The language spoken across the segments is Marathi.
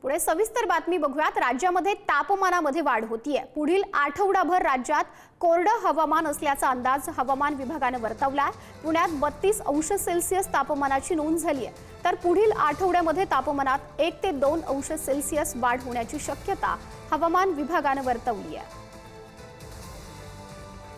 पुढे सविस्तर बातमी बघूयात। राज्यामध्ये तापमानामध्ये वाढ होतीये। पुढील आठवडाभर राज्यात कोरडं हवामान असल्याचा अंदाज हवामान विभागाने वर्तवलाय। पुण्यात 32 अंश सेल्सिअस तापमानाची नोंद झाली आहे, तर पुढील आठवड्यामध्ये तापमानात 1 ते 2 अंश सेल्सिअस वाढ होण्याची शक्यता हवामान विभागाने वर्तवली आहे।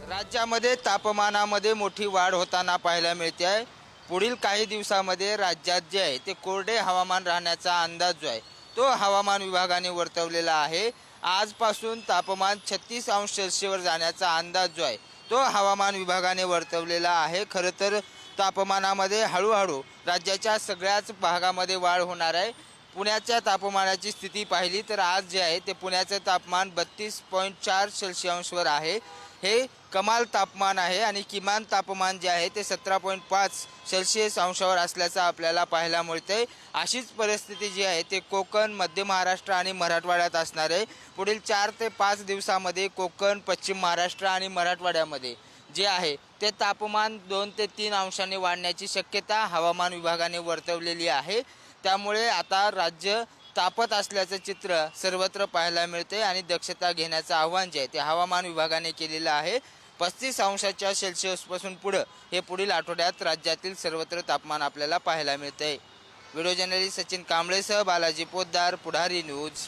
राज्यामध्ये तापमानामध्ये मोठी वाढ होताना पाहायला मिळते आहे। पुढील काही दिवसांमध्ये राज्यात जे आहे ते कोरडे हवामान राहण्याचा अंदाज जो आहे तो हवामान विभागाने वर्तवलेला आहे। आजपासून तापमान 36 अंश सेल्सिअसवर जाण्याचा अंदाज जो आहे तो हवामान विभागाने वर्तवलेला आहे। खरं तर तापमानामध्ये हळूहळू राज्याच्या सगळ्याच भागामध्ये वाढ होणार आहे। पुण्याच्या तापमानाची स्थिती पाहिली तर आज जे आहे ते पुण्याचं तापमान 32.4 सेल्सिअसवर आहे। हे कमाल तापमान आहे आणि किमान तापमान जे आहे ते 17.5 सेल्सिअस अंशावर असल्याचं आपल्याला पाहायला मिळते। अशीच परिस्थिती जी आहे ते कोकण, मध्य महाराष्ट्र आणि मराठवाड्यात असणार आहे। पुढील 4 ते 5 दिवसांमध्ये कोकण, पश्चिम महाराष्ट्र आणि मराठवाड्यामध्ये जे आहे ते तापमान 2 ते 3 अंशांनी वाढण्याची शक्यता हवामान विभागाने वर्तवलेली आहे। त्यामुळे आता राज्य तापत असल्याचं चित्र सर्वत्र पाहायला मिळते आणि दक्षता घेण्याचं आव्हान जे आहे ते हवामान विभागाने केलेलं आहे। 35 अंशाच्या सेल्सिअसपासून पुढे हे पुढील आठवड्यात राज्यातील सर्वत्र तापमान आपल्याला पाहायला मिळते। व्हिडिओ जर्नलिस्ट सचिन कांबळेसह बालाजी पोद्दार, पुढारी न्यूज।